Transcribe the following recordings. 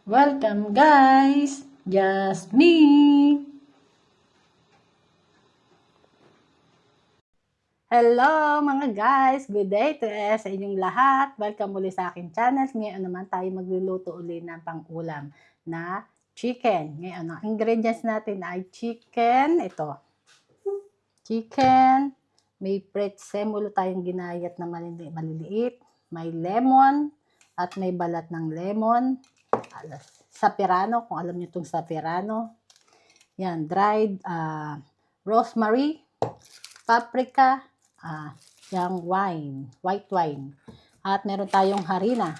Welcome guys! Just me! Hello mga guys! Good day to sa inyong lahat. Welcome muli sa aking channel. Ngayon naman tayo magluluto uli ng pang-ulam na chicken. Ngayon, ang ingredients natin ay chicken. Ito. Chicken. May pretzemolo tayong ginayat na maliliit. May lemon. At may balat ng lemon. Sapirano, kung alam niyo itong sapirano. Yan, dried rosemary, paprika, yung white wine. At meron tayong harina.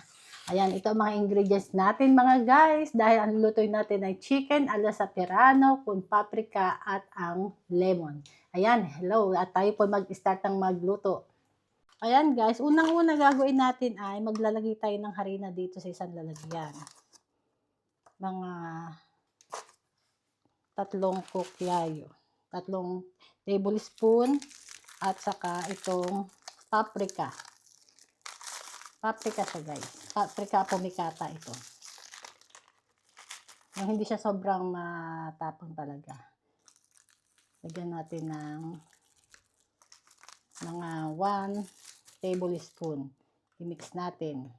Ayan, ito ang mga ingredients natin mga guys. Dahil ang lutuin natin ay chicken ala sapirano, kung paprika at ang lemon. Ayan, hello. At tayo po mag-start ng magluto. Ayan guys, unang-una gagawin natin ay maglalagay tayo ng harina dito sa isang lalagyan. Mga 3 kukyayo, 3 tablespoon at saka itong paprika. Paprika siya guys. Paprika pumikata ito. Yung hindi siya sobrang matapang talaga. Lagyan natin ng mga 1 tablespoon. I-mix natin.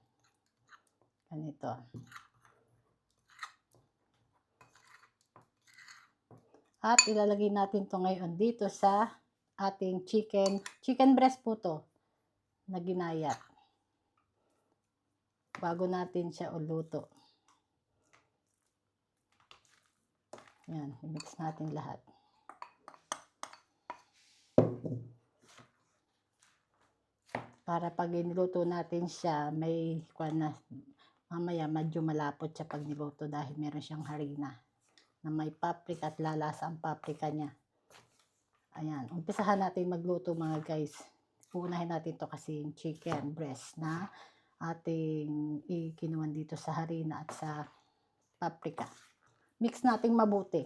Ganito. At ilalagay natin to ngayon dito sa ating chicken breast po to na ginayat. Bago natin siya uluto. Yan, i-mix natin lahat. Para pag niluto natin siya, may mamaya medyo malapot siya pag niluto dahil meron siyang harina na may paprika at lalasa ang paprika niya. Ayan, umpisahan natin magluto mga guys. Uunahin natin to kasi yung chicken breast na ating ikinuwan dito sa harina at sa paprika. Mix natin mabuti.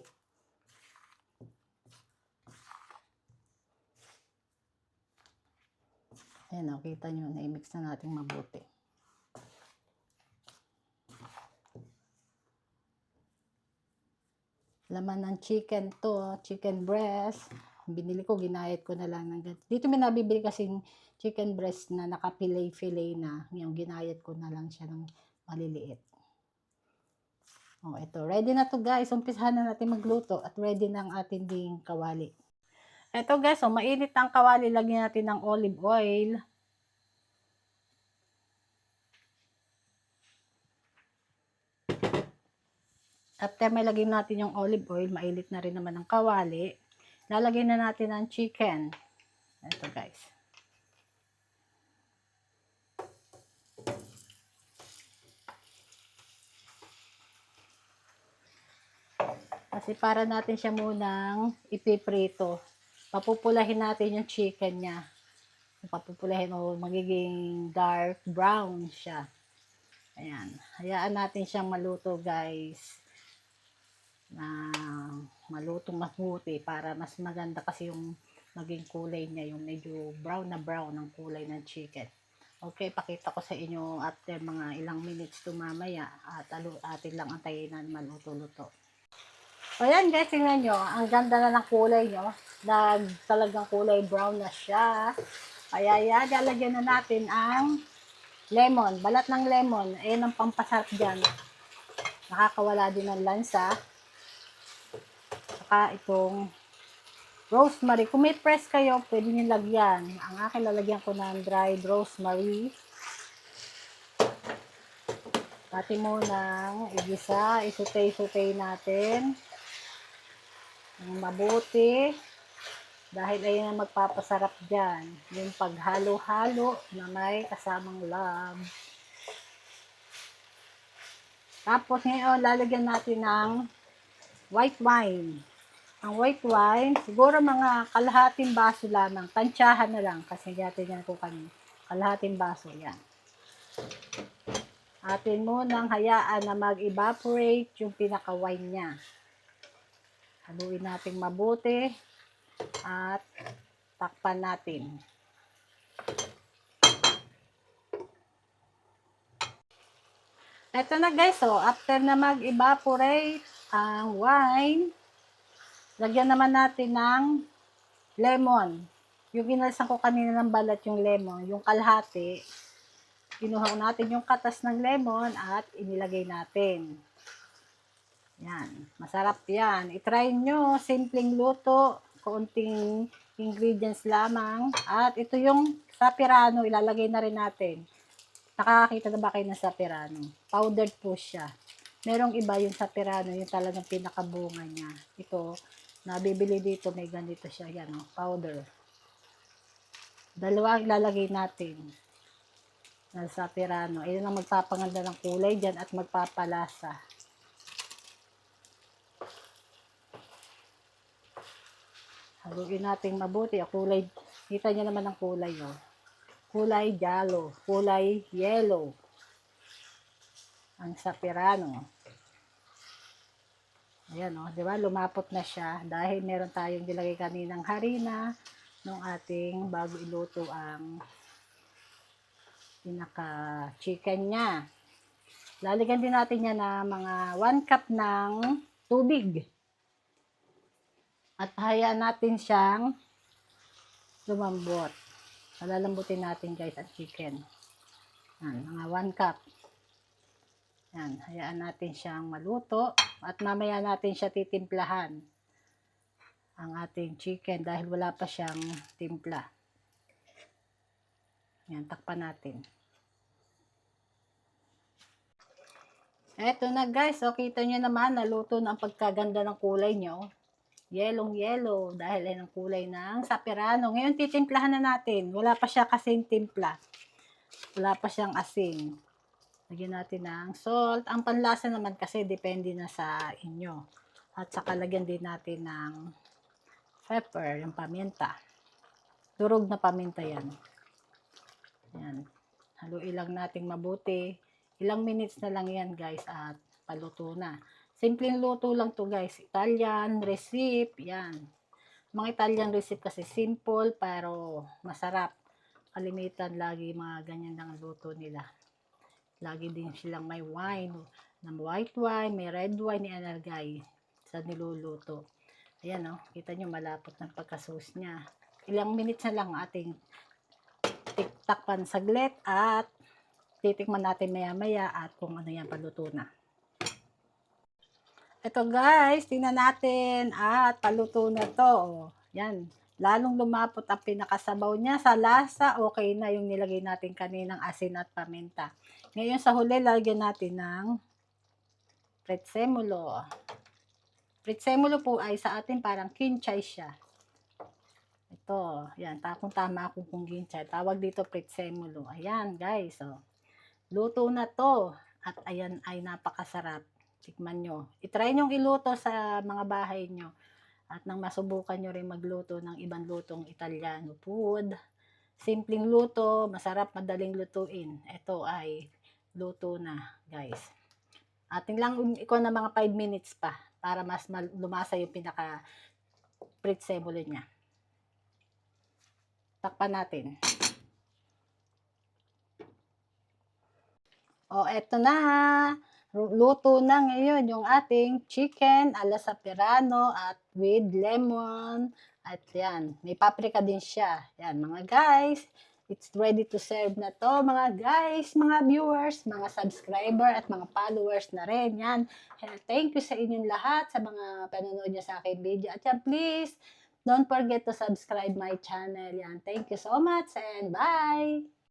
Ayan o, kita nyo, na-mix na natin mabuti. Laman ng chicken to, chicken breast. Binili ko, ginayat ko na lang ng ganito. Dito may nabibili kasing chicken breast na naka-fillet na. Yung ginayat ko na lang siya ng maliliit. Oh, ito. Ready na to guys. Umpisahan na natin magluto at ready na ang ating ding kawali. Ito guys, mainit ang kawali. Lagyan natin ng olive oil. After may lagyan natin yung olive oil, mainit na rin naman ang kawali. Lalagyan na natin ang chicken. Ito guys. Kasi para natin siya munang ipiprito. Papupulahin natin yung chicken niya. Papupulahin o magiging dark brown siya. Ayan. Hayaan natin siyang maluto guys. Na malutong mabuti para mas maganda kasi yung maging kulay niya. Yung medyo brown na brown ang kulay ng chicken. Okay, pakita ko sa inyo after mga ilang minutes to mamaya. At atin lang antayin na maluto-luto. So, ayan guys, tingnan nyo. Ang ganda na ng kulay nyo. Talagang kulay brown na siya. Kaya yan, lalagyan na natin ang lemon. Balat ng lemon. Ayan ang pampasarap dyan. Nakakawala din ng lansa. Saka itong rosemary. Kung may press kayo, pwede nyo lagyan. Ang akin lalagyan ko ng dried rosemary. Natin munang igisa. Isutay-sutay natin. Mabuti. Dahil ayun ang magpapasarap dyan. Yung paghalo-halo na may kasamang love. Tapos ngayon, lalagyan natin ng white wine. Ang white wine, siguro mga kalahating baso lamang. Tansyahan na lang kasi natin yan ko kami. Kalahating baso, yan. Atin munang hayaan na mag-evaporate yung pinaka-wine niya. Haluin natin mabuti at takpan natin. Eto na guys, so after na mag-evaporate ang wine, lagyan naman natin ng lemon. Yung inalsan ko kanina ng balat yung lemon, yung kalahati, kinuha natin yung katas ng lemon at inilagay natin. Yan, masarap yan. I-try nyo, simpleng luto, kaunting ingredients lamang. At ito yung sapirano, ilalagay na rin natin. Nakakakita na ba kayo ng sapirano? Powdered po siya. Merong iba yung sapirano, yung talagang pinakabunga niya. Ito, nabibili dito, may ganito siya. Yan, powder. Dalawa ang ilalagay natin na sapirano. Ayun ang magpapanganda ng kulay dyan at magpapalasa. Haluin natin mabuti. Kulay, kita niyo naman ang kulay, oh. Kulay yellow, kulay yellow. Ang sapirano. Ayan, oh, di ba? Lumapot na siya dahil meron tayong nilagay kaninang harina nung ating bago iluto ang pinaka-chicken niya. Lalagyan din natin yan na mga 1 cup ng tubig. At hayaan natin siyang lumambot. Palalambutin natin guys ang chicken. Yan, mga 1 cup. Yan, hayaan natin siyang maluto. At mamaya natin siya titimplahan. Ang ating chicken dahil wala pa siyang timpla. Yan, takpan natin. Eto na guys, so kita nyo naman, naluto na ang pagkaganda ng kulay nyo. Yellow dahil ay ang kulay ng sapirano. Ngayon titimplahan na natin. Wala pa siya kasing timpla. Wala pa siyang asin. Lagyan natin ng salt. Ang panlasa naman kasi depende na sa inyo. At saka lagyan din natin ng pepper, yung paminta. Durog na paminta yan. Yan. Haluin lang natin mabuti. Ilang minutes na lang yan guys at paluto na. Simpleng luto lang to guys. Italian recipe. Yan. Mga Italian recipe kasi simple pero masarap. Kalimitan lagi mga ganyan lang ang luto nila. Lagi din silang may wine. Na white wine, may red wine ni Analgay sa niluluto. Ayan o. Kita nyo malapot ng pagkasos niya. Ilang minutes na lang ating tiktakpan saglit at titikman natin maya-maya at kung ano yan paluto na. Ito guys, tingnan natin at paluto na to. Yan, lalong lumapot ang pinakasabaw niya. Sa lasa, okay na yung nilagay natin kaninang asin at paminta. Ngayon sa huli, lagyan natin ng prezzemolo. Prezzemolo po ay sa atin parang kinchay siya. Ito, yan, kung tama ako kung kinchay. Tawag dito prezzemolo. Ayan guys, oh. Luto na to. At ayan ay napakasarap. Tikman nyo. I-try nyo iluto sa mga bahay nyo. At nang masubukan nyo rin magluto ng ibang lutong Italiano food. Simpleng luto, masarap, madaling lutuin. Ito ay luto na, guys. Ating lang iko na mga 5 minutes pa para mas lumasa yung pinaka prezzemolo niya. Takpan natin. O, eto na. Luto na ngayon yung ating chicken ala sapirano at with lemon. At yan, may paprika din siya. Yan, mga guys. It's ready to serve na to, mga guys, mga viewers, mga subscriber at mga followers na rin. Yan. Thank you sa inyong lahat sa mga panonood niyo sa aking video. At yan, please, don't forget to subscribe my channel. Yan. Thank you so much and bye!